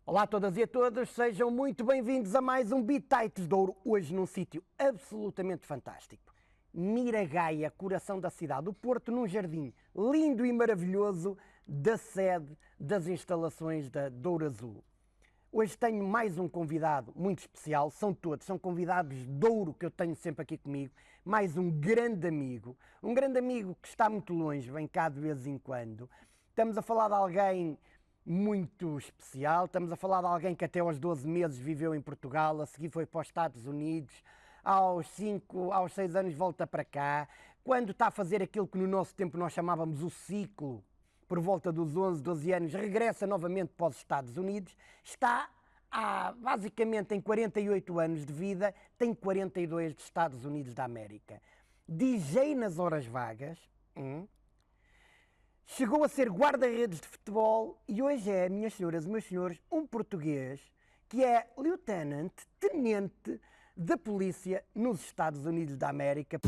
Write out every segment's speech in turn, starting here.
Olá a todas e a todos, sejam muito bem-vindos a mais um Bitites de Ouro, hoje num sítio absolutamente fantástico. Miragaia, coração da cidade do Porto, num jardim lindo e maravilhoso da sede das instalações da Douro Azul. Hoje tenho mais um convidado muito especial, são convidados de ouro que eu tenho sempre aqui comigo, mais um grande amigo que está muito longe, vem cá de vez em quando. Estamos a falar de alguém muito especial, estamos a falar de alguém que até aos 12 meses viveu em Portugal, a seguir foi para os Estados Unidos, aos 6 anos volta para cá, quando está a fazer aquilo que no nosso tempo nós chamávamos o ciclo, por volta dos 11, 12 anos, regressa novamente para os Estados Unidos, está basicamente tem 48 anos de vida, tem 42 dos Estados Unidos da América. DJ nas horas vagas, chegou a ser guarda-redes de futebol e hoje é, minhas senhoras e meus senhores, um português que é lieutenant, tenente da polícia nos Estados Unidos da América.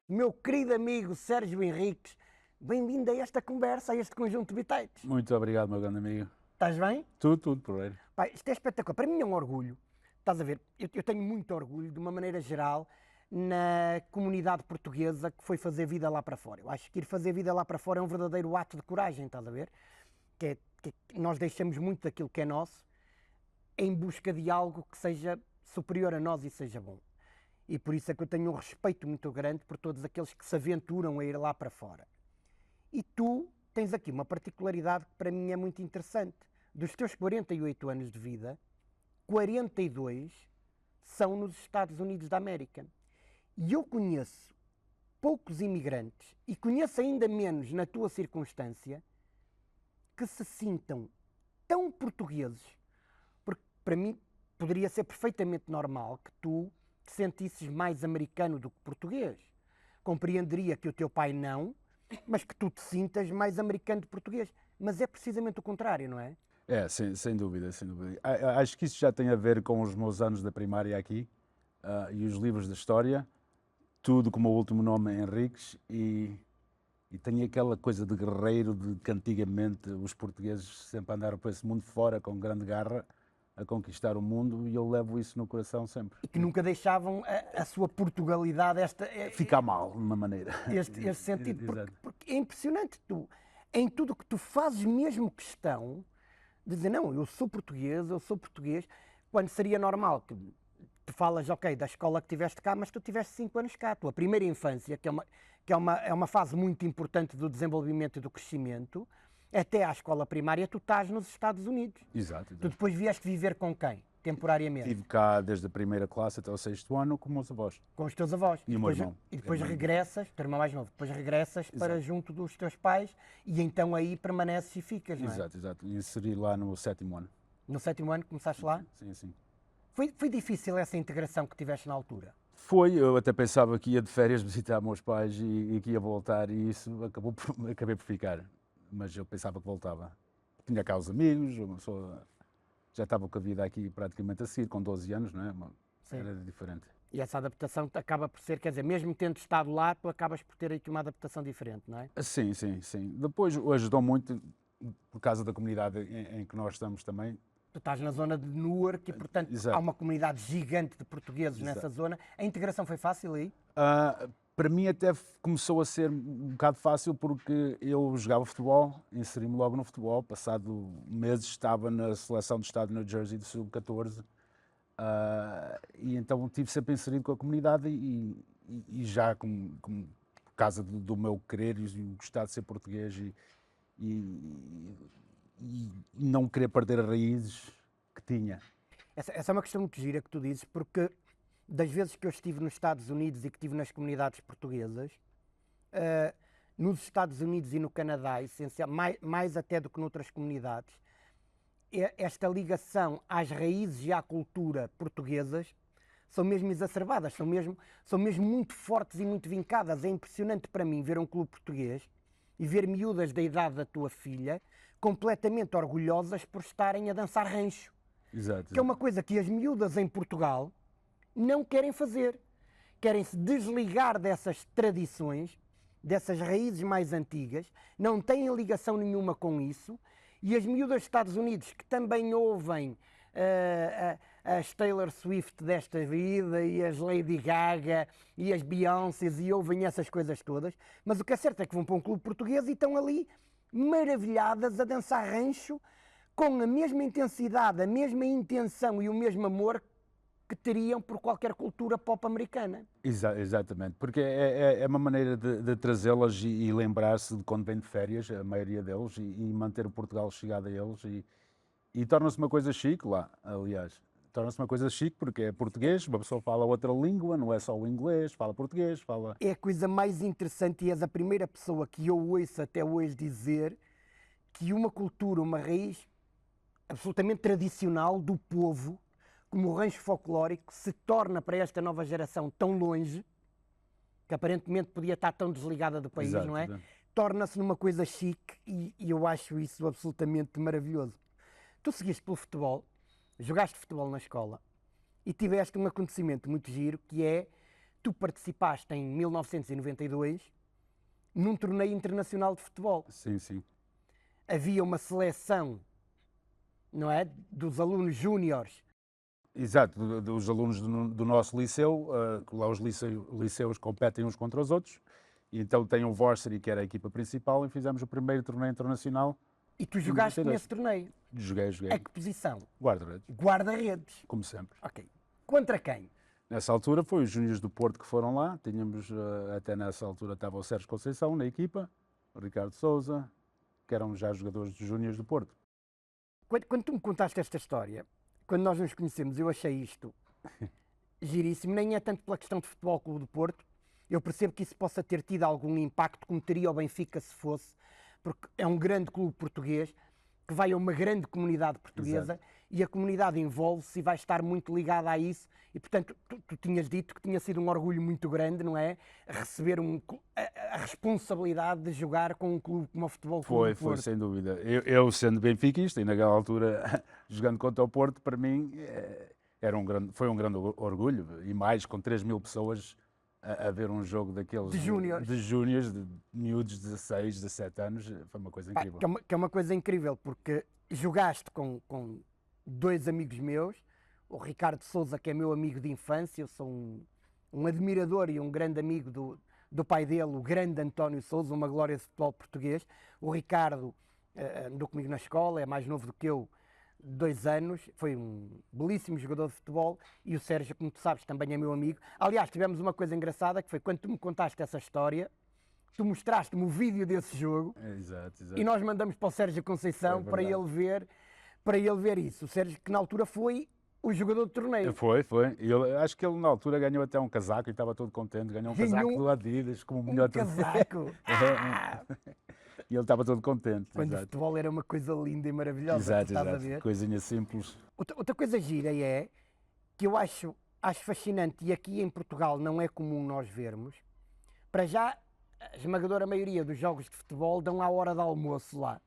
Meu querido amigo Sérgio Henriques, bem-vindo a esta conversa, a este conjunto de bitites. Muito obrigado, meu grande amigo. Estás bem? Tudo, porreiro. Pai, isto é espetacular. Para mim é um orgulho. Estás a ver? Eu tenho muito orgulho, de uma maneira geral, na comunidade portuguesa que foi fazer vida lá para fora. Eu acho que ir fazer vida lá para fora é um verdadeiro ato de coragem, estás a ver? Que nós deixamos muito daquilo que é nosso em busca de algo que seja superior a nós e seja bom. E por isso é que eu tenho um respeito muito grande por todos aqueles que se aventuram a ir lá para fora. E tu tens aqui uma particularidade que para mim é muito interessante. Dos teus 48 anos de vida, 42 são nos Estados Unidos da América. E eu conheço poucos imigrantes, e conheço ainda menos na tua circunstância, que se sintam tão portugueses, porque para mim poderia ser perfeitamente normal que tu te sentisses mais americano do que português. Compreenderia que o teu pai não, mas que tu te sintas mais americano do que português. Mas é precisamente o contrário, não é? É, sem dúvida, sem dúvida. Acho que isso já tem a ver com os meus anos da primária aqui e os livros de história, tudo com o meu último nome é Henriques e tem aquela coisa de guerreiro de que antigamente os portugueses sempre andaram por esse mundo fora com grande garra a conquistar o mundo e eu levo isso no coração sempre. E que nunca deixavam a sua Portugalidade, Ficar mal, de uma maneira. este sentido. Exato. Porque é impressionante, tu, em tudo o que tu fazes mesmo questão de dizer, não, eu sou português, quando seria normal que tu falas, ok, da escola que tiveste cá, mas tu tiveste 5 anos cá. A tua primeira infância, é uma fase muito importante do desenvolvimento e do crescimento, até à escola primária, tu estás nos Estados Unidos. Exato. Tu depois vieste viver com quem, temporariamente? Estive cá desde a primeira classe até o 6º ano com meus avós. Com os teus avós. E o meu irmão. E depois regressas, teu irmão mais novo, depois regressas para junto dos teus pais e então aí permaneces e ficas, não é? Exato. Inseri lá no 7º ano. No 7º ano começaste lá? Sim. Foi difícil essa integração que tiveste na altura? Foi, eu até pensava que ia de férias visitar meus pais e que ia voltar e isso acabei por ficar. Mas eu pensava que voltava. Tinha cá os amigos, já estava com a vida aqui praticamente a seguir, com 12 anos, não é? Era diferente. E essa adaptação acaba por ser, quer dizer, mesmo tendo estado lá, tu acabas por ter aqui uma adaptação diferente, não é? Sim. Depois ajudou muito, por causa da comunidade em que nós estamos também. Tu estás na zona de Newark e, portanto, Exato. há uma comunidade gigante de portugueses nessa zona. A integração foi fácil aí? Para mim até começou a ser um bocado fácil porque eu jogava futebol, inseri-me logo no futebol, passado meses estava na seleção do estado de New Jersey do Sub-14 e então estive sempre inserido com a comunidade e já por causa do meu querer e gostar de ser português e não querer perder as raízes que tinha. Essa é uma questão muito gira que tu dizes, porque das vezes que eu estive nos Estados Unidos e que estive nas comunidades portuguesas, nos Estados Unidos e no Canadá, mais até do que noutras comunidades, esta ligação às raízes e à cultura portuguesas são mesmo exacerbadas, são mesmo muito fortes e muito vincadas. É impressionante para mim ver um clube português e ver miúdas da idade da tua filha completamente orgulhosas por estarem a dançar rancho. Exato. Que é uma coisa que as miúdas em Portugal não querem fazer. Querem se desligar dessas tradições, dessas raízes mais antigas, não têm ligação nenhuma com isso, e as miúdas dos Estados Unidos, que também ouvem as Taylor Swift desta vida, e as Lady Gaga, e as Beyoncés, e ouvem essas coisas todas, mas o que é certo é que vão para um clube português e estão ali maravilhadas a dançar rancho, com a mesma intensidade, a mesma intenção e o mesmo amor que teriam por qualquer cultura pop americana. Exatamente, porque é uma maneira de trazê-las e lembrar-se de quando vêm de férias, a maioria deles, e manter o Portugal chegado a eles, e torna-se uma coisa chique lá, aliás. Torna-se uma coisa chique porque é português, uma pessoa fala outra língua, não é só o inglês, fala português, fala... É a coisa mais interessante, e és a primeira pessoa que eu ouço até hoje dizer que uma cultura, uma raiz absolutamente tradicional do povo, como o rancho folclórico, se torna para esta nova geração tão longe, que aparentemente podia estar tão desligada do país, Exato, não é? exato. Torna-se numa coisa chique e eu acho isso absolutamente maravilhoso. Tu seguiste pelo futebol, jogaste futebol na escola e tiveste um acontecimento muito giro, que é, tu participaste em 1992 num torneio internacional de futebol. Sim, sim. Havia uma seleção, não é, dos alunos júniores. Exato, dos alunos do nosso liceu, lá os liceus competem uns contra os outros, e então tem o varsity, que era a equipa principal, e fizemos o primeiro torneio internacional. E tu jogaste 92. nesse torneio. Joguei. A que posição? Guarda-redes, Guarda-redes. como sempre. Ok. Contra quem? Nessa altura foi os Júniores do Porto que foram lá, tínhamos, até nessa altura estava o Sérgio Conceição na equipa, o Ricardo Sousa, que eram já jogadores dos Júniores do Porto. Quando tu me contaste esta história, quando nós nos conhecemos, eu achei isto giríssimo. Nem é tanto pela questão de Futebol Clube do Porto. Eu percebo que isso possa ter tido algum impacto, como teria o Benfica se fosse, porque é um grande clube português que vai a uma grande comunidade portuguesa. Exato. E a comunidade envolve-se e vai estar muito ligada a isso. E, portanto, tu tinhas dito que tinha sido um orgulho muito grande, não é? Receber a responsabilidade de jogar com um clube como o Futebol Clube do Porto. Foi, sem dúvida. Eu sendo benfiquista e naquela altura jogando contra o Porto, para mim foi um grande orgulho. E mais, com 3.000 pessoas a ver um jogo daqueles de júniores, de miúdos de 16, 17 anos, foi uma coisa incrível. Que é uma coisa incrível, porque jogaste com dois amigos meus, o Ricardo Sousa, que é meu amigo de infância, eu sou um admirador e um grande amigo do pai dele, o grande António Sousa, uma glória de futebol português. O Ricardo andou comigo na escola, é mais novo do que eu, 2 anos, foi um belíssimo jogador de futebol, e o Sérgio, como tu sabes, também é meu amigo. Aliás, tivemos uma coisa engraçada, que foi quando tu me contaste essa história, tu mostraste-me o vídeo desse jogo. Exato. E nós mandamos para o Sérgio Conceição para ele ver isso. O Sérgio, que na altura foi o jogador do torneio. Foi. Eu acho que ele na altura ganhou até um casaco e estava todo contente. Ganhou um casaco do Adidas como melhor casaco. E ele estava todo contente. Quando o futebol era uma coisa linda e maravilhosa. Exato. Coisinha simples. Outra coisa gira é que eu acho fascinante, e aqui em Portugal não é comum nós vermos, para já a esmagadora maioria dos jogos de futebol dão à hora de almoço lá.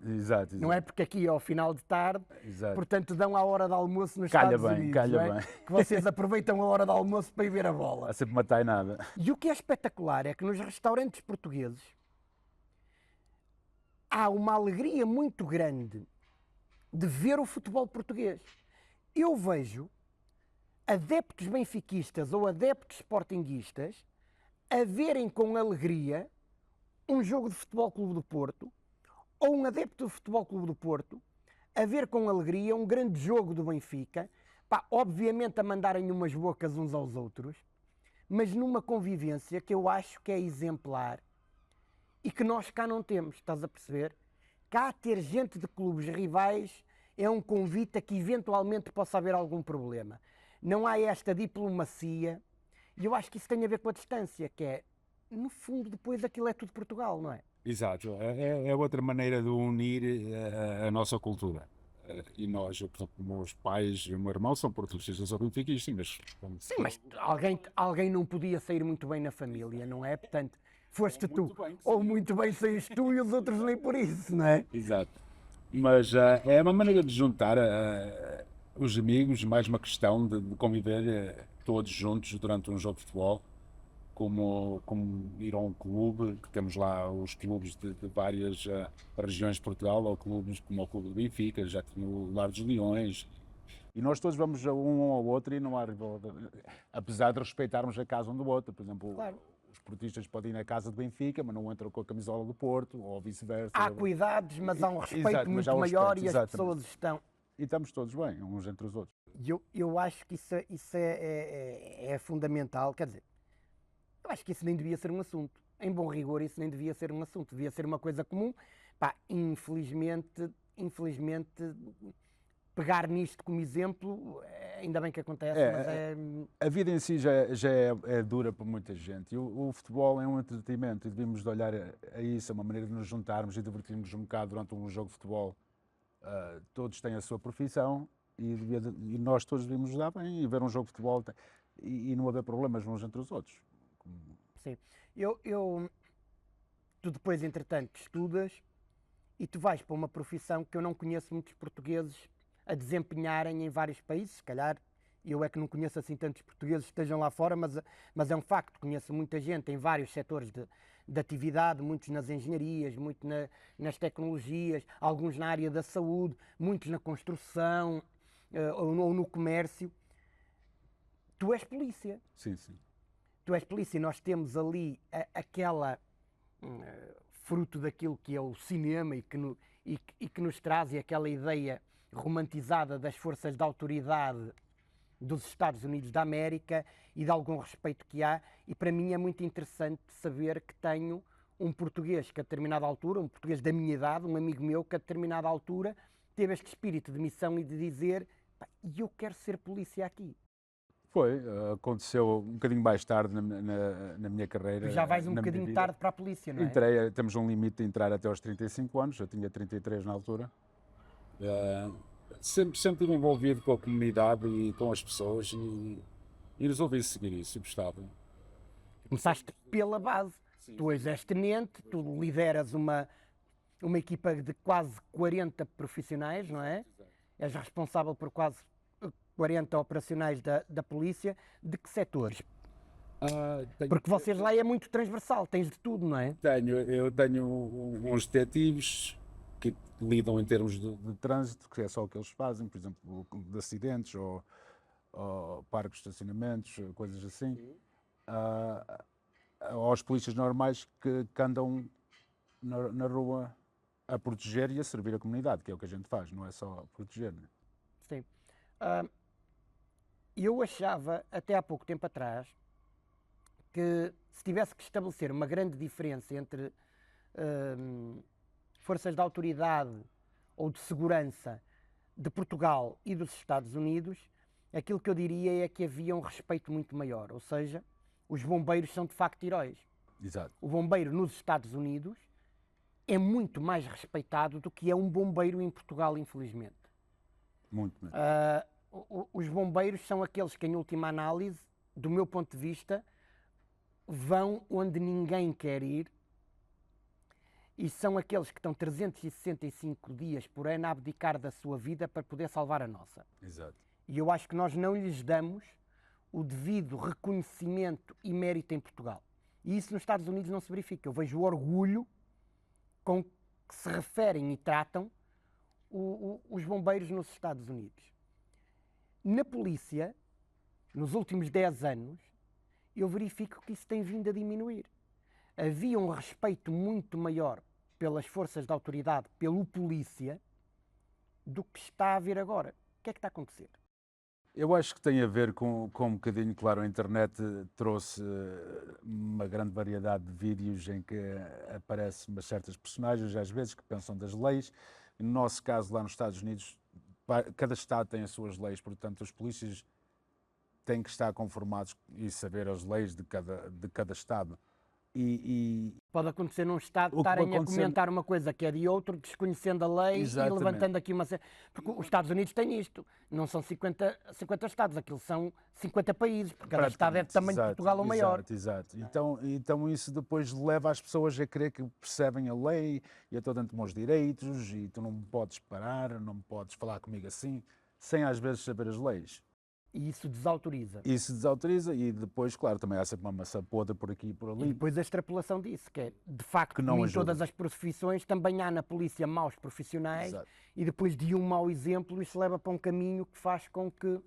Exato. Não é porque aqui é ao final de tarde, Exato. Portanto dão à hora de almoço nos Estados Unidos. Calha bem. Que vocês aproveitam a hora de almoço para ir ver a bola. Há sempre uma tainada. E o que é espetacular é que nos restaurantes portugueses há uma alegria muito grande de ver o futebol português. Eu vejo adeptos benfiquistas ou adeptos sportinguistas a verem com alegria um jogo de Futebol Clube do Porto, ou um adepto do Futebol Clube do Porto a ver com alegria um grande jogo do Benfica, obviamente a mandarem umas bocas uns aos outros, mas numa convivência que eu acho que é exemplar e que nós cá não temos, estás a perceber? Cá ter gente de clubes rivais é um convite a que eventualmente possa haver algum problema. Não há esta diplomacia, e eu acho que isso tem a ver com a distância, que é, no fundo, depois aquilo é tudo Portugal, não é? Exato, é outra maneira de unir a nossa cultura. E nós, eu, por exemplo, meus pais e o meu irmão são portugueses, eu sou benfiquista, mas... Sim, mas alguém não podia sair muito bem na família, não é? Portanto, foste tu. Muito bem, Ou sim. muito bem saíste tu e os outros nem por isso, não é? Exato. Mas é uma maneira de juntar os amigos, mais uma questão de conviver todos juntos durante um jogo de futebol, como ir a um clube, que temos lá os clubes de várias regiões de Portugal, ou clubes como o Clube do Benfica, já tinha o Lar dos Leões. E nós todos vamos a um ao outro e não há rivalidade, apesar de respeitarmos a casa um do outro. Por exemplo, Claro. os portistas podem ir na casa do Benfica, mas não entram com a camisola do Porto, ou vice-versa. Há cuidados, mas há um respeito Exato, mas muito há um maior respeito, e as exatamente. pessoas estão. E estamos todos bem, uns entre os outros. E eu acho que isso é fundamental. Quer dizer, eu acho que isso nem devia ser um assunto. Em bom rigor, isso nem devia ser um assunto. Devia ser uma coisa comum. Pá, infelizmente, pegar nisto como exemplo, ainda bem que acontece, mas é. A vida em si já é dura para muita gente. E o futebol é um entretenimento e devíamos de olhar a isso, é uma maneira de nos juntarmos e divertirmos um bocado durante um jogo de futebol. Todos têm a sua profissão e nós todos devíamos nos dar bem e ver um jogo de futebol e não haver problemas uns entre os outros. Sim. Tu depois, entretanto, estudas e tu vais para uma profissão que eu não conheço muitos portugueses a desempenharem em vários países. Se calhar eu é que não conheço assim tantos portugueses que estejam lá fora, mas é um facto. Conheço muita gente em vários setores de atividade, muitos nas engenharias, muitos nas tecnologias, alguns na área da saúde, muitos na construção ou no comércio. Tu és polícia. Sim, sim. Tu és polícia e nós temos ali aquela fruto daquilo que é o cinema e que nos traz aquela ideia romantizada das forças de autoridade dos Estados Unidos da América e de algum respeito que há, e para mim é muito interessante saber que tenho um português que a determinada altura, um português da minha idade, um amigo meu que a determinada altura teve este espírito de missão e de dizer, eu quero ser polícia aqui. Foi, aconteceu um bocadinho mais tarde na minha carreira. Tu já vais um bocadinho tarde para a polícia, não é? Temos um limite de entrar até aos 35 anos, eu tinha 33 na altura. Sempre estive envolvido com a comunidade e com as pessoas e resolvi seguir isso, gostava. Começaste pela base. Sim. Tu és tenente, tu lideras uma equipa de quase 40 profissionais, não é? És responsável por quase 40 operacionais da polícia. De que setores? Porque vocês lá é muito transversal, tens de tudo, não é? Eu tenho uns detetives que lidam em termos de trânsito, que é só o que eles fazem, por exemplo, de acidentes ou parques de estacionamentos, coisas assim. Aos polícias normais que andam na rua a proteger e a servir a comunidade, que é o que a gente faz, não é só proteger. Né? Sim. Eu achava, até há pouco tempo atrás, que se tivesse que estabelecer uma grande diferença entre forças de autoridade ou de segurança de Portugal e dos Estados Unidos, aquilo que eu diria é que havia um respeito muito maior, ou seja, os bombeiros são de facto heróis. Exato. O bombeiro nos Estados Unidos é muito mais respeitado do que é um bombeiro em Portugal, infelizmente. Muito mesmo. Os bombeiros são aqueles que, em última análise, do meu ponto de vista, vão onde ninguém quer ir e são aqueles que estão 365 dias por ano a abdicar da sua vida para poder salvar a nossa. Exato. E eu acho que nós não lhes damos o devido reconhecimento e mérito em Portugal. E isso nos Estados Unidos não se verifica. Eu vejo o orgulho com que se referem e tratam os bombeiros nos Estados Unidos. Na polícia, nos últimos 10 anos, eu verifico que isso tem vindo a diminuir. Havia um respeito muito maior pelas forças de autoridade, pelo polícia, do que está a haver agora. O que é que está a acontecer? Eu acho que tem a ver com um bocadinho, claro, a internet trouxe uma grande variedade de vídeos em que aparecem certas personagens, às vezes, que pensam das leis. No nosso caso, lá nos Estados Unidos, cada estado tem as suas leis, portanto, os polícias têm que estar conformados e saber as leis de cada estado. e Pode acontecer num Estado O que vai estarem a acontecer- comentar uma coisa que é de outro, desconhecendo a lei Exatamente. e levantando aqui uma... Porque os Estados Unidos têm isto. Não são 50 Estados, aquilo são 50 países, porque cada Estado é de tamanho de Portugal ou maior. Exato. Então isso depois leva as pessoas a crer que percebem a lei e eu estou dentro dos meus direitos e tu não me podes parar, não me podes falar comigo assim, sem às vezes saber as leis. E isso desautoriza. Isso desautoriza e depois, claro, também há sempre uma maçã podre por aqui e por E ali. depois a extrapolação disso, que é, de facto, Que não como em ajuda. todas as profissões, também há na polícia maus profissionais, Exato. e depois de um mau exemplo isso leva para um caminho que faz com que...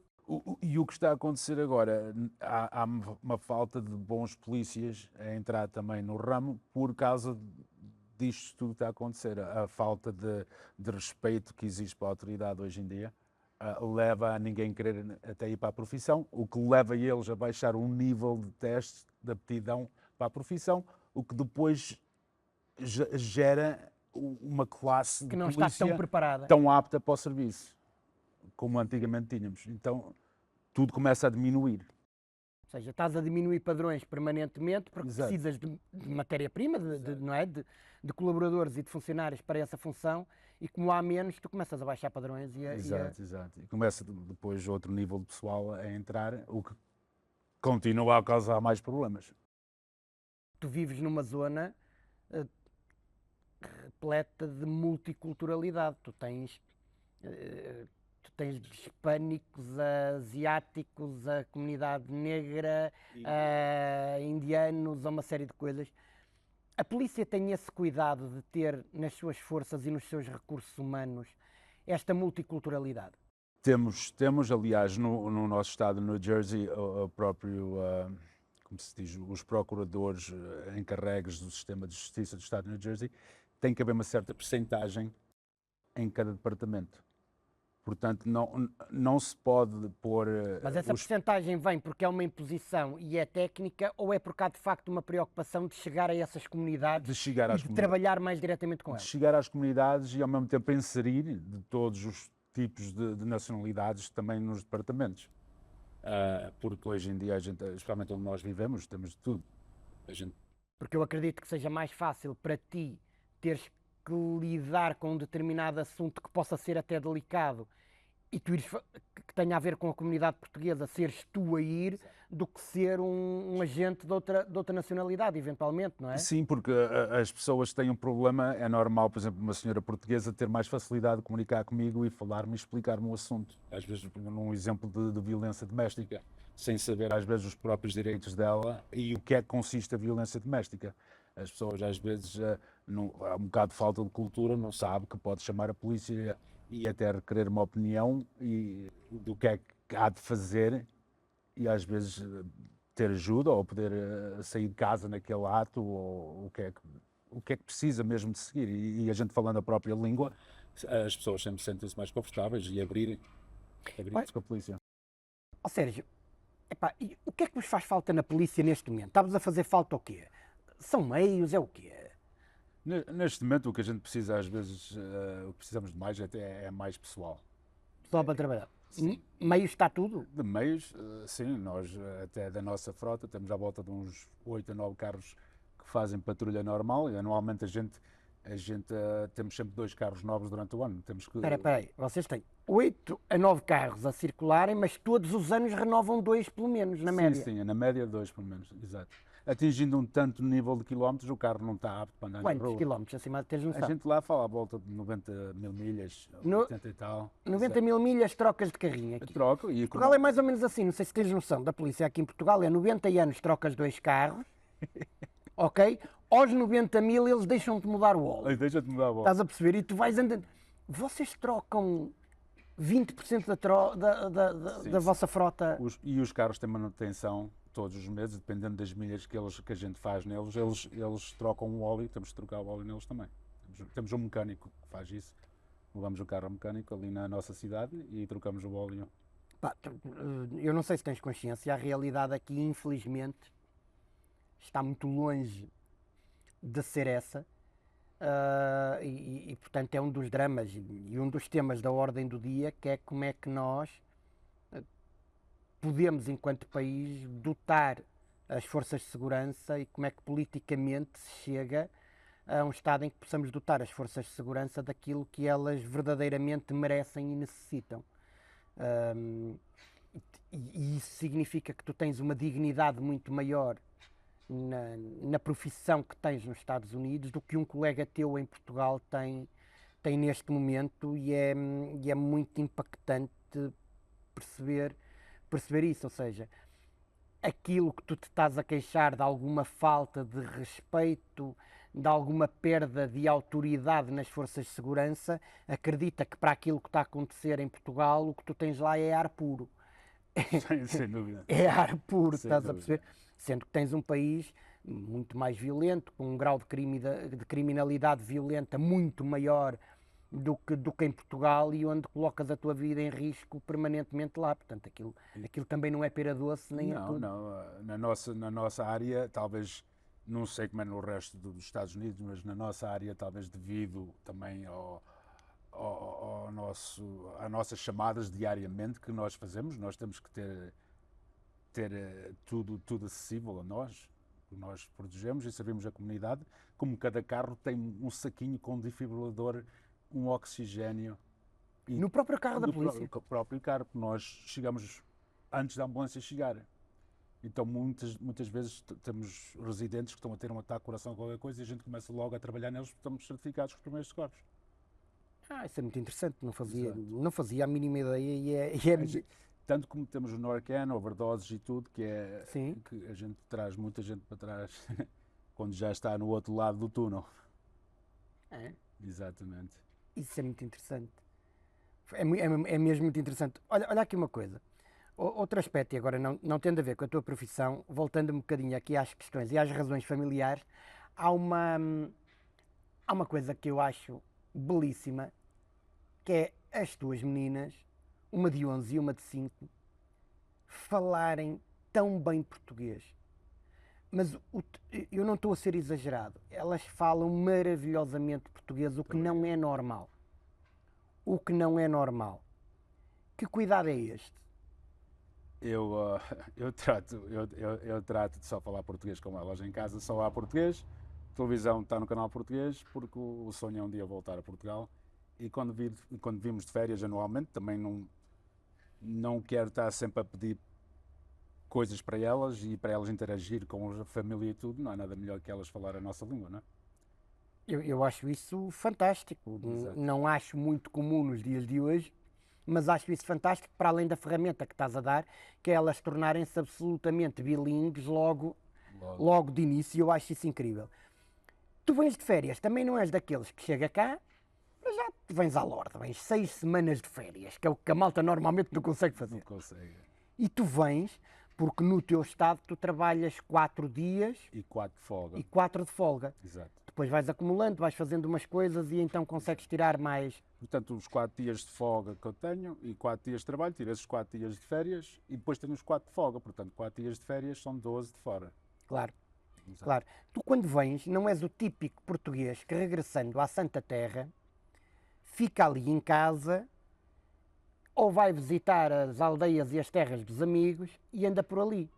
E o que está a acontecer agora, há uma falta de bons polícias a entrar também no ramo por causa disto tudo que está a acontecer. A falta de respeito que existe para a autoridade hoje em dia leva a ninguém querer até ir para a profissão, o que leva eles a baixar um nível de teste de aptidão para a profissão, o que depois gera uma classe que de não está polícia tão preparada. tão apta para o serviço como antigamente tínhamos. Então tudo começa a diminuir. Ou seja, estás a diminuir padrões permanentemente porque Exato. precisas de matéria-prima, não é? de colaboradores e de funcionários para essa função, e como há menos, tu começas a baixar padrões Exato. E começa depois outro nível de pessoal a entrar, o que continua a causar mais problemas. tu vives numa zona repleta de multiculturalidade. Tu tens hispânicos, asiáticos, a comunidade negra, indianos, uma série de coisas. A polícia tem esse cuidado de ter nas suas forças e nos seus recursos humanos esta multiculturalidade? Temos aliás, no nosso estado, no Jersey, o próprio, como se diz, os procuradores encarregues do sistema de justiça do estado de New Jersey, tem que haver uma certa percentagem em cada departamento. Portanto, não se pode pôr... Mas essa percentagem vem porque é uma imposição e é técnica, ou é porque há de facto uma preocupação de chegar a essas comunidades e de trabalhar mais diretamente com elas? De chegar às comunidades e ao mesmo tempo inserir de todos os tipos de nacionalidades também nos departamentos. Porque hoje em dia, especialmente onde nós vivemos, temos de tudo. Porque eu acredito que seja mais fácil para ti teres que lidar com um determinado assunto que possa ser até delicado e que tenha a ver com a comunidade portuguesa, seres tu a ir, do que ser um agente de outra nacionalidade, eventualmente, não é? Sim, porque as pessoas têm um problema, é normal, por exemplo, uma senhora portuguesa ter mais facilidade de comunicar comigo e falar-me e explicar-me o assunto. Às vezes, num exemplo de violência doméstica, sem saber às vezes os próprios direitos dela e o que é que consiste a violência doméstica. As pessoas às vezes, há um bocado de falta de cultura, não sabe que pode chamar a polícia e até requerer uma opinião do que é que há de fazer e às vezes ter ajuda ou poder sair de casa naquele ato ou o que é que precisa mesmo de seguir. E a gente falando a própria língua, as pessoas sempre sentem-se mais confortáveis e abrirem-se com a polícia. Ó Sérgio, e o que é que vos faz falta na polícia neste momento? Está-vos a fazer falta o quê? São meios, é o quê? Neste momento o que a gente precisa às vezes, o que precisamos de mais é mais pessoal. Pessoal para trabalhar? Sim. Meios está tudo? De meios, sim, nós até da nossa frota temos à volta de uns 8 a 9 carros que fazem patrulha normal e anualmente a gente temos sempre 2 carros novos durante o ano. Espera aí, vocês têm 8 a 9 carros a circularem, mas todos os anos renovam 2 pelo menos, na média? Sim, na média 2 pelo menos, exato. Atingindo um tanto nível de quilómetros, o carro não está apto para andar na rua. Quantos quilómetros, acima de teres noção? A gente lá fala à volta de 90 mil milhas, 80 e tal. 90 mil milhas trocas de carrinho aqui. Troca e Portugal é mais ou menos assim, não sei se tens noção da polícia aqui em Portugal, é 90 anos trocas 2 carros, ok? Aos 90 mil eles deixam-te mudar o óleo. Deixa-te mudar o óleo. Estás a perceber? E tu vais andando. Vocês trocam 20% da vossa frota? E os carros têm manutenção todos os meses, dependendo das milhas que a gente faz neles, eles trocam o óleo, temos de trocar o óleo neles também. Temos um mecânico que faz isso, levamos o carro ao mecânico ali na nossa cidade e trocamos o óleo. Eu não sei se tens consciência, a realidade aqui, infelizmente, está muito longe de ser essa. Portanto é um dos dramas e um dos temas da ordem do dia, que é como é que nós podemos, enquanto país, dotar as forças de segurança e como é que politicamente se chega a um estado em que possamos dotar as forças de segurança daquilo que elas verdadeiramente merecem e necessitam. Um, e isso significa que tu tens uma dignidade muito maior na profissão que tens nos Estados Unidos do que um colega teu em Portugal tem neste momento e é muito impactante perceber, perceber isso, ou seja, aquilo que tu te estás a queixar de alguma falta de respeito, de alguma perda de autoridade nas forças de segurança, acredita que para aquilo que está a acontecer em Portugal, o que tu tens lá é ar puro. Sem dúvida. É ar puro, Sem estás a dúvida. perceber? Sendo que tens um país muito mais violento, com um grau de criminalidade violenta muito maior do que em Portugal e onde colocas a tua vida em risco permanentemente lá. Portanto, aquilo também não é pera doce nem é Não, tudo. não. Na nossa área, talvez, não sei como é no resto dos Estados Unidos, mas na nossa área, talvez devido também às nossas chamadas diariamente que nós fazemos, nós temos que ter tudo acessível a nós, que nós protegemos e servimos a comunidade, como cada carro tem um saquinho com um desfibrilador, um oxigênio e No próprio carro da no polícia. próprio carro, que nós chegamos antes da ambulância chegar. Então muitas vezes temos residentes que estão a ter um ataque de coração ou qualquer coisa e a gente começa logo a trabalhar neles porque estamos certificados com os primeiros socorros. Isso é muito interessante, Exato. não fazia a mínima ideia Tanto como temos o Narcan, overdoses e tudo, sim, que a gente traz muita gente para trás quando já está no outro lado do túnel. é, Exatamente. isso é muito interessante. É mesmo muito interessante. Olha aqui uma coisa. Outro aspecto, e agora não tendo a ver com a tua profissão, voltando um bocadinho aqui às questões e às razões familiares, há uma, há uma coisa que eu acho belíssima, que é as tuas meninas, uma de 11 e uma de 5, falarem tão bem português. Mas eu não estou a ser exagerado. Elas falam maravilhosamente português, o que não é normal. O que não é normal. Que cuidado é este? Eu trato de só falar português com elas em casa, só há português. A televisão está no canal português, porque o sonho é um dia voltar a Portugal. E quando vimos de férias anualmente, também não quero estar sempre a pedir coisas para elas e para elas interagir com a família e tudo. Não há nada melhor que elas falar a nossa língua, não é? Eu acho isso fantástico. Exato. Não acho muito comum nos dias de hoje, mas acho isso fantástico para além da ferramenta que estás a dar, que é elas tornarem-se absolutamente bilíngues logo de início. Eu acho isso incrível. Tu vens de férias, também não és daqueles que chega cá, mas já te vens à lorde, vens 6 semanas de férias, que é o que a malta normalmente não consegue Não fazer. consegue. E tu vens porque no teu estado tu trabalhas 4 dias E 4 de folga. e 4 de folga. Exato. Depois vais acumulando, vais fazendo umas coisas e então consegues tirar mais. Portanto, os 4 dias de folga que eu tenho e 4 dias de trabalho, tiro esses 4 dias de férias e depois tenho os 4 de folga. Portanto, 4 dias de férias são 12 de fora. Claro, Exato. claro. Tu quando vens não és o típico português que regressando à Santa Terra fica ali em casa ou vai visitar as aldeias e as terras dos amigos e anda por ali.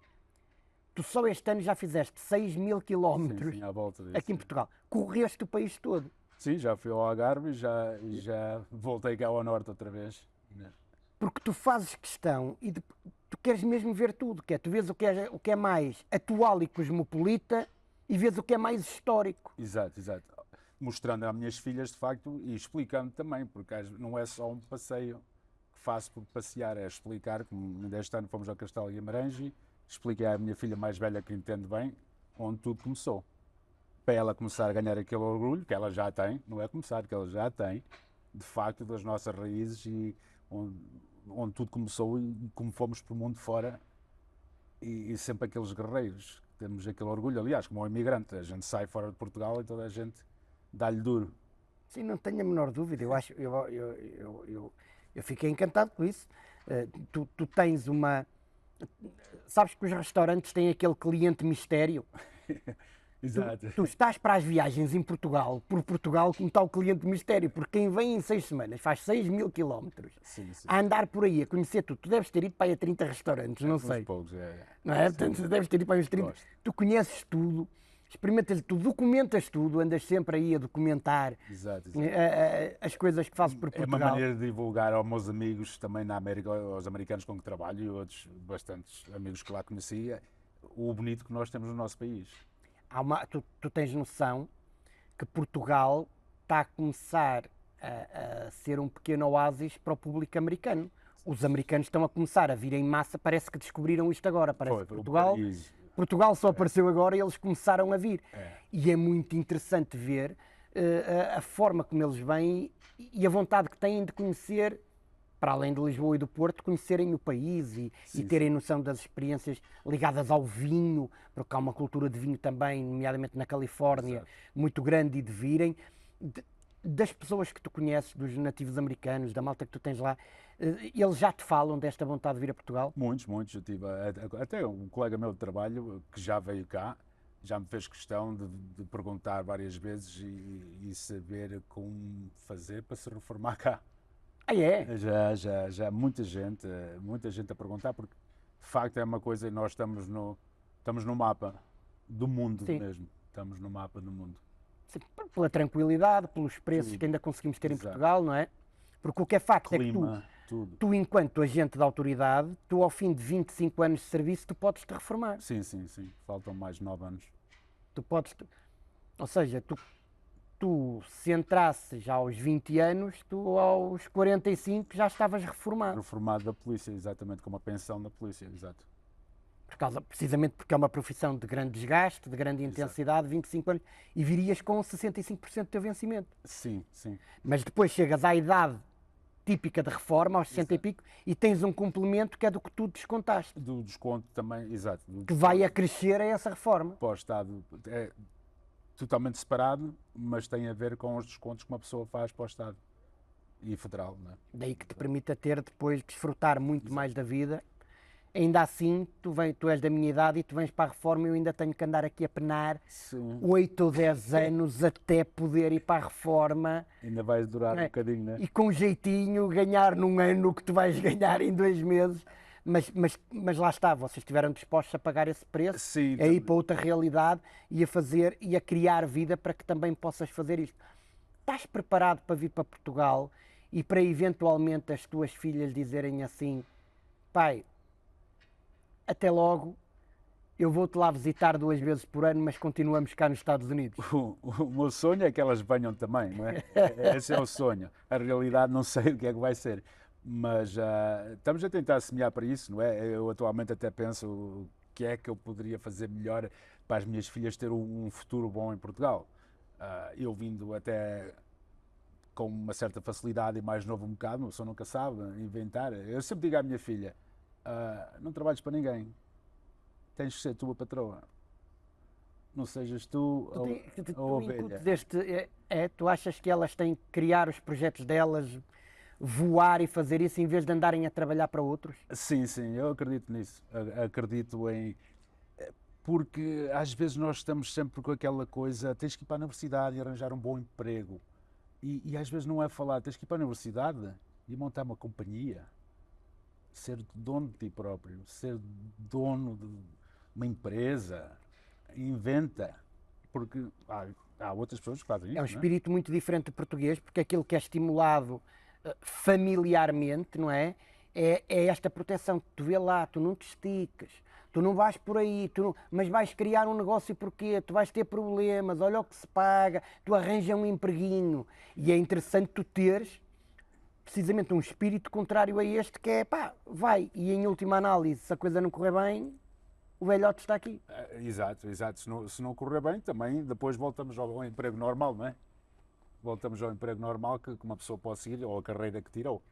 Tu só este ano já fizeste 6.000 quilómetros Sim, à volta disso. aqui em Portugal. Correste o país todo. Sim, já fui ao Algarve e já voltei cá ao norte outra vez. Porque tu fazes questão e tu queres mesmo ver tudo. Tu vês o que é mais atual e cosmopolita e vês o que é mais histórico. Exato. Mostrando às minhas filhas, de facto, e explicando também, porque não é só um passeio que faço por passear, é explicar, como deste ano fomos ao Castelo Guimarães e expliquei à minha filha mais velha, que entende bem, onde tudo começou. Para ela começar a ganhar aquele orgulho, que ela já tem, não é começar, que ela já tem, de facto, das nossas raízes e onde tudo começou e como fomos para o mundo fora e sempre aqueles guerreiros. Temos aquele orgulho, aliás, como um imigrante, a gente sai fora de Portugal e toda a gente dá-lhe duro. Sim, não tenho a menor dúvida. Eu fiquei encantado com isso. Tu tens uma... Sabes que os restaurantes têm aquele cliente mistério? Exato. Tu estás para as viagens em Portugal, por Portugal, como está o cliente de mistério, porque quem vem em 6 semanas faz 6.000 quilómetros Sim, sim. a andar por aí, a conhecer tudo. Tu deves ter ido para aí a 30 restaurantes, não Uns sei. poucos, Não é? Portanto, tu deves ter ido para aí uns 30. Gosto. Tu conheces tudo, experimentas tudo, documentas tudo, andas sempre aí a documentar Exato, exato. as coisas que fazes por É uma Portugal. maneira de divulgar aos meus amigos também na América, aos americanos com que trabalho e outros bastantes amigos que lá conhecia, o bonito que nós temos no nosso país. Tu tens noção que Portugal está a começar a ser um pequeno oásis para o público americano. Os americanos estão a começar a vir em massa, parece que descobriram isto agora. Parece que Foi um Portugal, paraíso. Portugal só apareceu agora e eles começaram a vir. É. E é muito interessante ver a forma como eles vêm e a vontade que têm de conhecer, para além de Lisboa e do Porto, conhecerem o país e Sim, terem noção das experiências ligadas ao vinho, porque há uma cultura de vinho também, nomeadamente na Califórnia, Exato. muito grande, e de virem. Das pessoas que tu conheces, dos nativos americanos, da malta que tu tens lá, eles já te falam desta vontade de vir a Portugal? Muitos, muitos. Eu tive, até um colega meu de trabalho que já veio cá, já me fez questão de perguntar várias vezes e saber como fazer para se reformar cá. Ah, é? Já muita gente a perguntar, porque de facto é uma coisa, nós estamos no mapa do mundo Sim. mesmo. Estamos no mapa do mundo. Sim, pela tranquilidade, pelos preços Tudo. que ainda conseguimos ter em Exato. Portugal, não é? Porque o que é facto é que Clima, tudo. tu, enquanto agente da autoridade, tu ao fim de 25 anos de serviço, tu podes te reformar. Sim, sim, sim. Faltam mais 9 anos. Tu podes, ou seja, tu se entrasses aos 20 anos, tu aos 45 já estavas reformado. Reformado da polícia, exatamente, com uma pensão da polícia, exato. Precisamente porque é uma profissão de grande desgaste, de grande intensidade, 25 anos, e virias com 65% do teu vencimento. Sim, sim. Mas depois chegas à idade típica de reforma, aos 60 e pico, e tens um complemento que é do que tu descontaste, Do desconto também, exato. que vai acrescer a essa reforma. Para o Estado é totalmente separado, mas tem a ver com os descontos que uma pessoa faz para o Estado e federal, não é? Daí que te permita ter depois desfrutar muito mais da vida. Ainda assim, tu és da minha idade e tu vens para a reforma e eu ainda tenho que andar aqui a penar Sim. 8 ou 10 anos até poder ir para a reforma. Ainda vai durar Não é? um bocadinho, não é? E com jeitinho ganhar num ano o que tu vais ganhar em 2 meses. Mas lá está, vocês estiveram dispostos a pagar esse preço, Sim, a ir para outra realidade e a fazer e a criar vida para que também possas fazer isto. Estás preparado para vir para Portugal e para eventualmente as tuas filhas dizerem assim: pai, até logo, eu vou-te lá visitar 2 vezes por ano, mas continuamos cá nos Estados Unidos. O meu sonho é que elas venham também, não é? Esse é o sonho. A realidade não sei o que é que vai ser, mas estamos a tentar semear para isso, não é? Eu atualmente até penso o que é que eu poderia fazer melhor para as minhas filhas ter um futuro bom em Portugal. Eu vindo até com uma certa facilidade e mais novo um bocado, uma pessoa nunca sabe inventar. Eu sempre digo à minha filha, não trabalhes para ninguém, tens que ser tu a patroa. Não sejas tu a ovelha. Tu achas que elas têm que criar os projetos delas, voar e fazer isso em vez de andarem a trabalhar para outros? Sim, sim, eu acredito nisso. Acredito em... Porque às vezes nós estamos sempre com aquela coisa, tens que ir para a universidade e arranjar um bom emprego. E às vezes não é falar, tens que ir para a universidade e montar uma companhia. Ser dono de ti próprio, ser dono de uma empresa, inventa, porque há outras pessoas que fazem isso, É um não é? espírito muito diferente do português, porque aquilo que é estimulado familiarmente, não é? É esta proteção. Tu vê lá, tu não te esticas, tu não vais por aí, mas vais criar um negócio porquê? Tu vais ter problemas, olha o que se paga, tu arranja um empreguinho. E é interessante tu teres precisamente um espírito contrário a este, que é pá, vai, e em última análise, se a coisa não correr bem, o velhote está aqui. Exato, exato. Se não correr bem, também depois voltamos ao emprego normal, não é? Voltamos ao emprego normal que uma pessoa pode seguir, ou a carreira que tirou.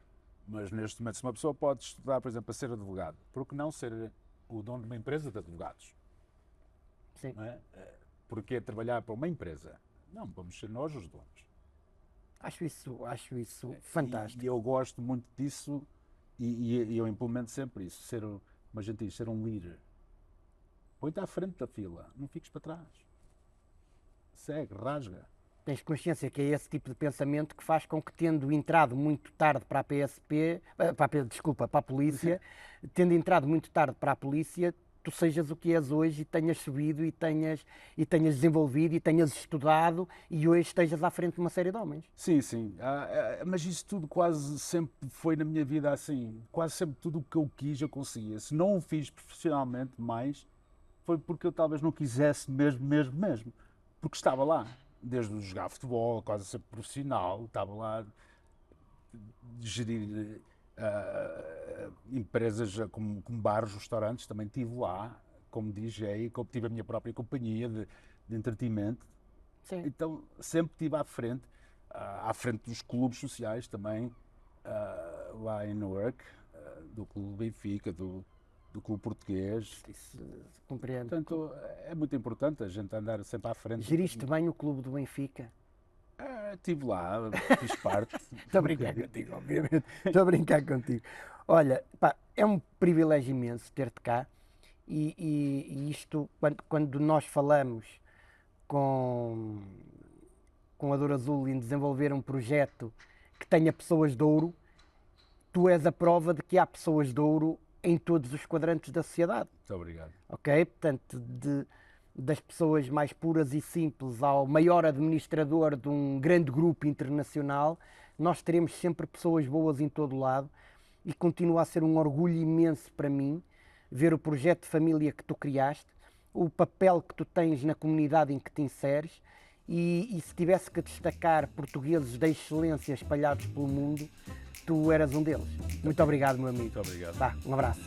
Mas neste momento, se uma pessoa pode estudar, por exemplo, para ser advogado, por que não ser o dono de uma empresa de advogados? Sim. Não é? Porque trabalhar para uma empresa? Não, vamos ser nós os donos. Acho isso fantástico. E eu gosto muito disso e eu implemento sempre isso, como a gente diz, ser um líder. Põe-te à frente da fila, não fiques para trás. segue, rasga. Tens consciência que é esse tipo de pensamento que faz com que, tendo entrado muito tarde para a PSP, para a polícia, tendo entrado muito tarde para a polícia, tu sejas o que és hoje e tenhas subido e tenhas desenvolvido e tenhas estudado e hoje estejas à frente de uma série de homens. Sim, sim. Mas isso tudo quase sempre foi na minha vida assim. Quase sempre tudo o que eu quis eu conseguia. Se não o fiz profissionalmente mais, foi porque eu talvez não quisesse mesmo. Porque estava lá. Desde jogar futebol, quase sempre profissional, estava lá a gerir empresas como bares, restaurantes, também estive lá como DJ, tive a minha própria companhia de entretenimento. Sim. Então sempre estive à frente dos clubes sociais também, lá em Newark, do Clube Benfica, do Clube Português. Isso, compreendo. Portanto, é muito importante a gente andar sempre à frente. Geriste bem o clube do Benfica? Estive lá, fiz parte. Estou a brincar contigo, obviamente. Estou a brincar contigo. Olha, pá, é um privilégio imenso ter-te cá e isto, quando nós falamos com a Dor Azul em desenvolver um projeto que tenha pessoas de ouro, tu és a prova de que há pessoas de ouro em todos os quadrantes da sociedade. Muito obrigado. Ok? Portanto, das pessoas mais puras e simples ao maior administrador de um grande grupo internacional, nós teremos sempre pessoas boas em todo o lado e continua a ser um orgulho imenso para mim ver o projeto de família que tu criaste, o papel que tu tens na comunidade em que te inseres e se tivesse que destacar portugueses de excelência espalhados pelo mundo, tu eras um deles. Muito obrigado, meu amigo. Muito obrigado. Tá, um abraço.